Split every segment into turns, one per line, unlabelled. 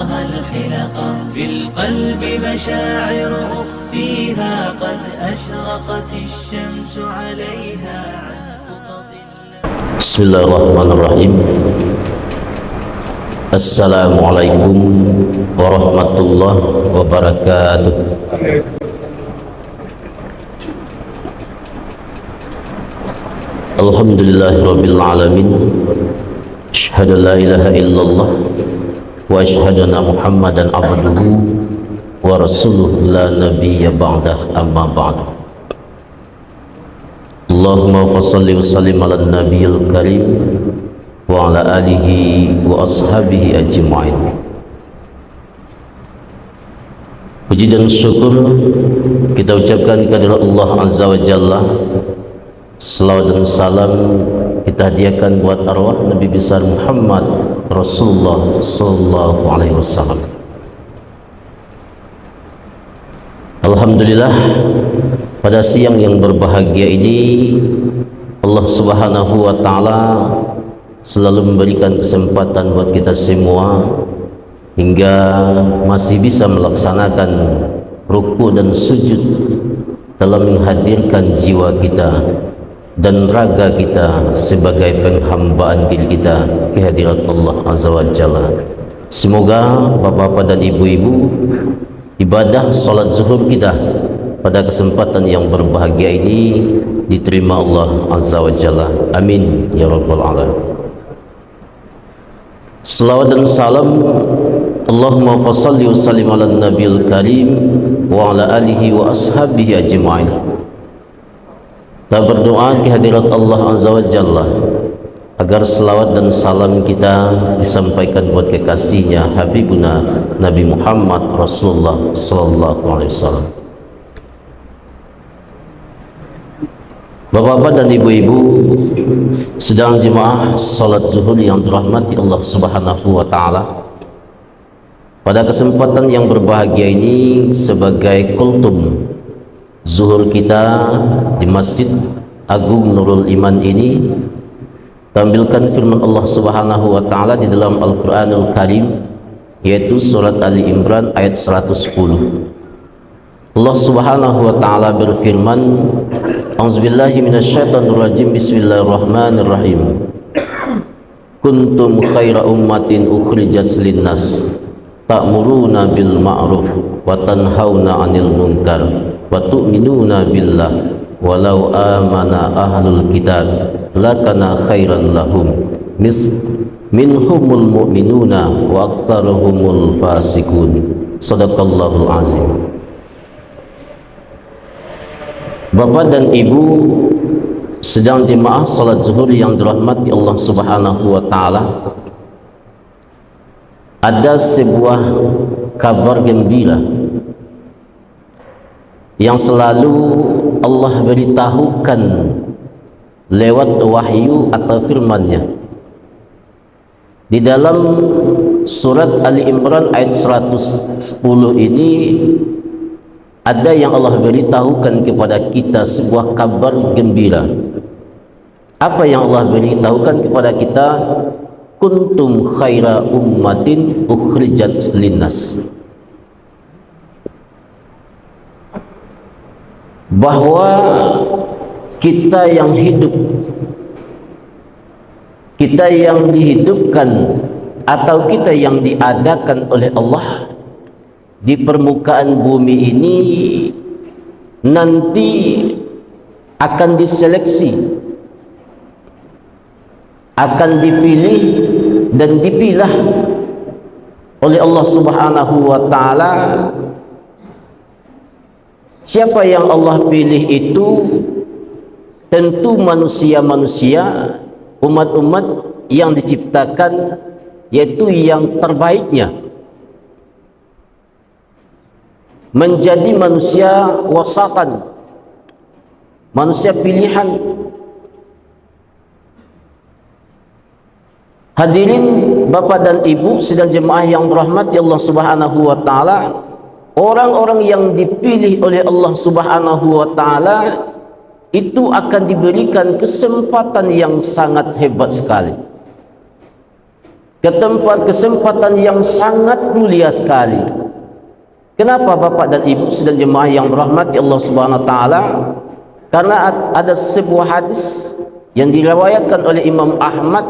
الحلقا في القلب مشاعر أخفيها قد أشرقت الشمس عليها عن خطط.
بسم الله الرحمن الرحيم. Assalamualaikum warahmatullahi wabarakatuh. Alhamdulillahirabbil alamin. Asyhadu an la ilaha illallah wa asyhadu anna Muhammadan abduhu wa rasuluhu la nabiyya ba'dah, amma ba'du. Allahumma shalli wa sallim ala nabiyil karim wa ala alihi wa ashabihi ajma'in. Puji dan syukur kita ucapkan kepada Allah Azza wa Jalla. Salawat dan salam kita hadiahkan buat arwah Nabi besar Muhammad Rasulullah sallallahu alaihi wasallam. Alhamdulillah, pada siang yang berbahagia ini Allah Subhanahu wa taala selalu memberikan kesempatan buat kita semua hingga masih bisa melaksanakan ruku dan sujud dalam menghadirkan jiwa kita dan raga kita sebagai penghambaan diri kita kehadirat Allah Azza wa Jalla. Semoga bapak-bapak dan ibu-ibu, ibadah salat zuhur kita pada kesempatan yang berbahagia ini diterima Allah Azza wa Jalla. Amin ya rabbal alamin. Salawat dan salam Allahumma shalli wa sallim ala nabiyil karim wa ala alihi wa ashabihi ajma'in. Kita berdoa kehadirat Allah Azza wa Jalla agar selawat dan salam kita disampaikan buat kekasihnya Habibuna Nabi Muhammad Rasulullah sallallahu alaihi wasallam. Bapak-bapak dan ibu-ibu, sedang jemaah salat zuhur yang dirahmati Allah Subhanahu wa taala. Pada kesempatan yang berbahagia ini sebagai kultum zuhur kita di Masjid Agung Nurul Iman ini, tampilkan firman Allah Subhanahu wa taala di dalam Al-Qur'anul Karim, yaitu surat Ali Imran ayat 110. Allah Subhanahu wa taala berfirman, A'udzubillahi minasyaitonirrajim, bismillahirrahmanirrahim. Kuntum khaira ummatin ukhrijat linnas ta'muruna bil ma'ruf wa tanhauna 'anil munkar wa tu'minuna billah walau amana ahlul kitab lakana khairan lahum minhumul mu'minuna wa aktsaruhumul fasikun. Shadaqallahul azim. Bapak dan Ibu sedang jemaah salat zuhur yang dirahmati Allah Subhanahu wa taala, ada sebuah kabar gembira yang selalu Allah beritahukan lewat wahyu atau firman-Nya. Di dalam surat Ali Imran ayat 110 ini ada yang Allah beritahukan kepada kita sebuah kabar gembira. Apa yang Allah beritahukan kepada kita? Kuntum khaira ummatin ukhrijat linnas. Bahwa kita yang hidup, kita yang dihidupkan, atau kita yang diadakan oleh Allah di permukaan bumi ini nanti akan diseleksi, akan dipilih dan dipilah oleh Allah Subhanahu wa taala. Siapa yang Allah pilih itu tentu manusia-manusia, umat-umat yang diciptakan, yaitu yang terbaiknya, menjadi manusia wasatan, manusia pilihan. Hadirin Bapak dan Ibu sedang jemaah yang dirahmati Allah Subhanahu wa taala, orang-orang yang dipilih oleh Allah Subhanahu wa taala itu akan diberikan kesempatan yang sangat hebat sekali. ke tempat kesempatan yang sangat mulia sekali. Kenapa Bapak dan Ibu dan jemaah yang berahmati Allah Subhanahu wa taala? Karena ada sebuah hadis yang diriwayatkan oleh Imam Ahmad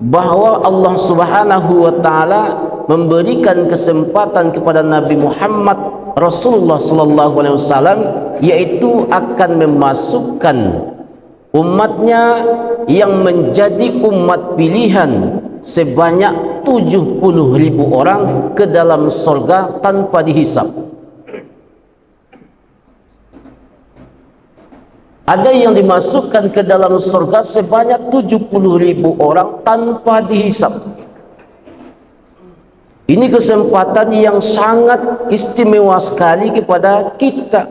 bahwa Allah Subhanahu wa taala memberikan kesempatan kepada Nabi Muhammad Rasulullah sallallahu alaihi wasallam, yaitu akan memasukkan umatnya yang menjadi umat pilihan sebanyak 70.000 orang ke dalam surga tanpa dihisap. Ada yang dimasukkan ke dalam surga sebanyak 70.000 orang tanpa dihisap. Ini kesempatan yang sangat istimewa sekali kepada kita,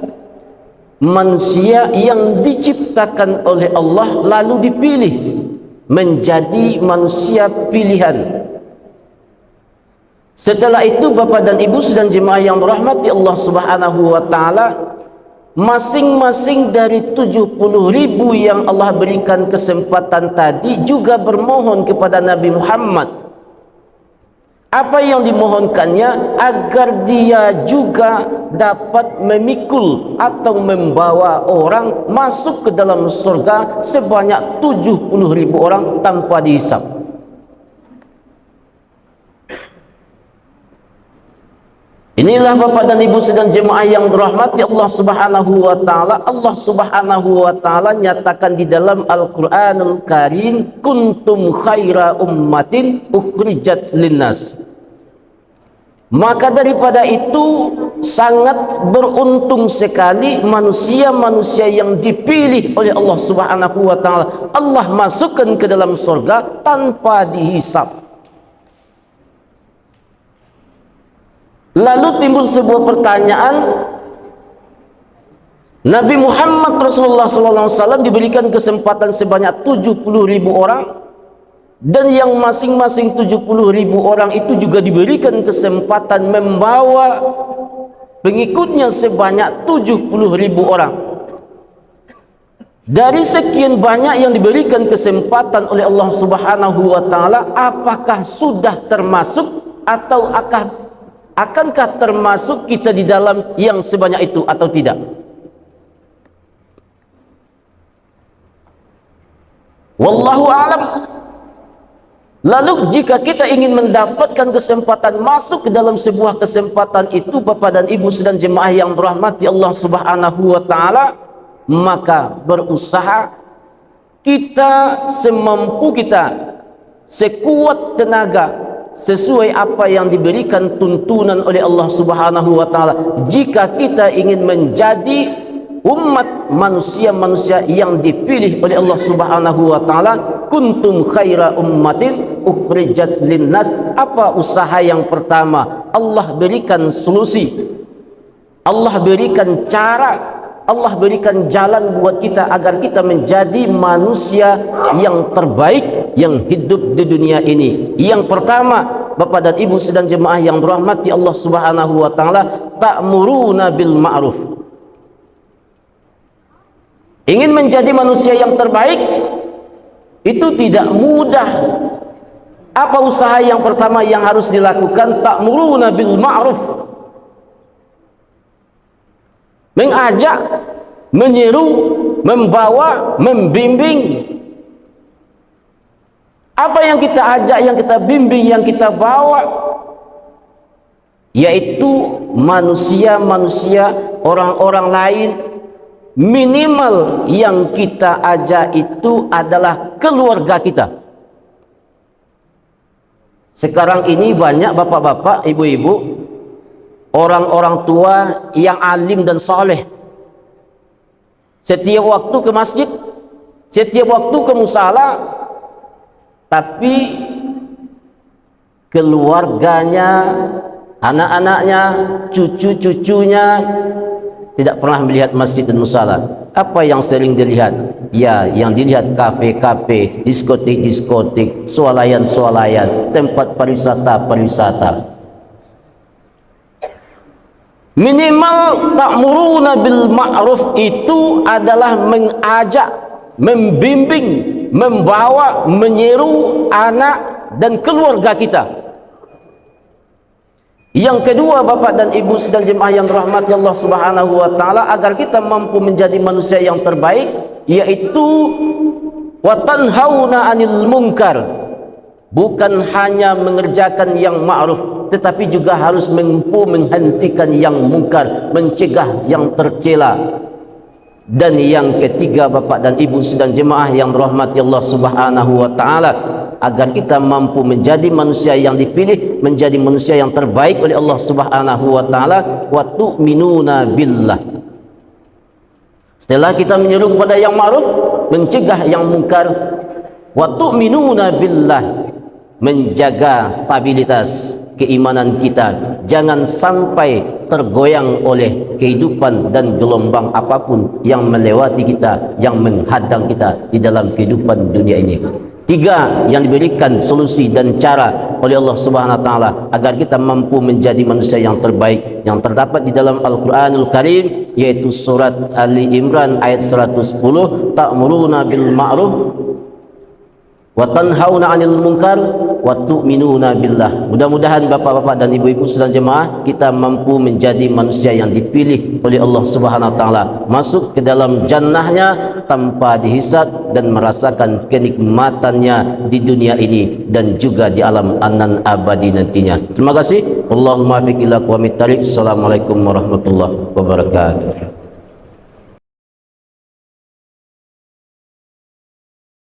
manusia yang diciptakan oleh Allah lalu dipilih menjadi manusia pilihan. Setelah itu Bapak dan Ibu dan jemaah yang dirahmati Allah Subhanahu wa taala, masing-masing dari 70.000 yang Allah berikan kesempatan tadi juga bermohon kepada Nabi Muhammad. Apa yang dimohonkannya? Agar dia juga dapat memikul atau membawa orang masuk ke dalam surga sebanyak 70.000 orang tanpa dihisap. Inilah Bapak dan Ibu sedang jemaah yang dirahmati Allah Subhanahu wa taala. Allah Subhanahu wa taala nyatakan di dalam Al-Qur'anul Karim, kuntum khaira ummatin ukhrijat linnas. Maka daripada itu sangat beruntung sekali manusia-manusia yang dipilih oleh Allah Subhanahu wa taala. Allah masukkan ke dalam surga tanpa dihisap. Lalu timbul sebuah pertanyaan, Nabi Muhammad Rasulullah SAW diberikan kesempatan sebanyak 70.000 orang, dan yang masing-masing 70.000 orang itu juga diberikan kesempatan membawa pengikutnya sebanyak 70.000 orang. Dari sekian banyak yang diberikan kesempatan oleh Allah Subhanahu wa taala, apakah sudah termasuk atau akankah termasuk kita di dalam yang sebanyak itu atau tidak? Wallahu a'lam. Lalu jika kita ingin mendapatkan kesempatan masuk ke dalam sebuah kesempatan itu, Bapak dan Ibu dan jemaah yang dirahmati Allah Subhanahu wa taala, maka berusaha kita semampu kita, sekuat tenaga, sesuai apa yang diberikan tuntunan oleh Allah Subhanahu wa taala. Jika kita ingin menjadi umat manusia-manusia yang dipilih oleh Allah Subhanahu wa taala, kuntum khaira ummatin ukhrijat linnas. Apa usaha yang pertama? Allah berikan solusi, Allah berikan cara, Allah berikan jalan buat kita agar kita menjadi manusia yang terbaik yang hidup di dunia ini. Yang pertama, Bapak dan Ibu sedang jemaah yang dirahmati Allah Subhanahu wa taala, ta'muruna bil ma'ruf. Ingin menjadi manusia yang terbaik itu tidak mudah. Apa usaha yang pertama yang harus dilakukan? Ta'muruna bil ma'ruf. Mengajak, menyeru, membawa, membimbing. Apa yang kita ajak, yang kita bimbing, yang kita bawa, yaitu manusia-manusia, orang-orang lain. Minimal yang kita ajak itu adalah keluarga kita. Sekarang ini banyak bapak-bapak, ibu-ibu, orang-orang tua yang alim dan soleh. Setiap waktu ke masjid, setiap waktu ke musala, tapi keluarganya, anak-anaknya, cucu-cucunya tidak pernah melihat masjid dan musala. Apa yang sering dilihat? Ya, yang dilihat kafe-kafe, diskotik-diskotik, swalayan-swalayan, tempat pariwisata-pariwisata. Minimal ta'muruna bil ma'ruf itu adalah mengajak, membimbing, membawa, menyeru anak, dan keluarga kita. Yang kedua, Bapak dan Ibu dan jemaah yang dirahmati Allah Subhanahu wa taala, agar kita mampu menjadi manusia yang terbaik, yaitu wa tanhauna 'anil munkar. Bukan hanya mengerjakan yang ma'ruf, tetapi juga harus mampu menghentikan yang mungkar, mencegah yang tercela. Dan yang ketiga, Bapak dan Ibu dan jemaah yang dirahmati Allah Subhanahu wa taala, agar kita mampu menjadi manusia yang dipilih, menjadi manusia yang terbaik oleh Allah Subhanahu wa taala, wa tu'minuna billah. Setelah kita menyeru kepada yang ma'ruf, mencegah yang mungkar, wa tu'minuna billah, menjaga stabilitas keimanan kita, jangan sampai tergoyang oleh kehidupan dan gelombang apapun yang melewati kita, yang menghadang kita di dalam kehidupan dunia ini. Tiga yang diberikan solusi dan cara oleh Allah Subhanahu wa taala agar kita mampu menjadi manusia yang terbaik, yang terdapat di dalam Al-Qur'anul Karim, yaitu surat Ali Imran ayat 110, ta'muruna bil ma'ruf wa tanhauna 'anil munkar wa tu'minuna billah. Mudah-mudahan bapak-bapak dan ibu-ibu saudara jemaah, kita mampu menjadi manusia yang dipilih oleh Allah Subhanahu wa taala, masuk ke dalam jannahnya tanpa dihisab dan merasakan kenikmatannya di dunia ini dan juga di alam anan abadi nantinya. Terima kasih. Allahumma fiq ila aqwamit thariq. Assalamualaikum warahmatullahi wabarakatuh.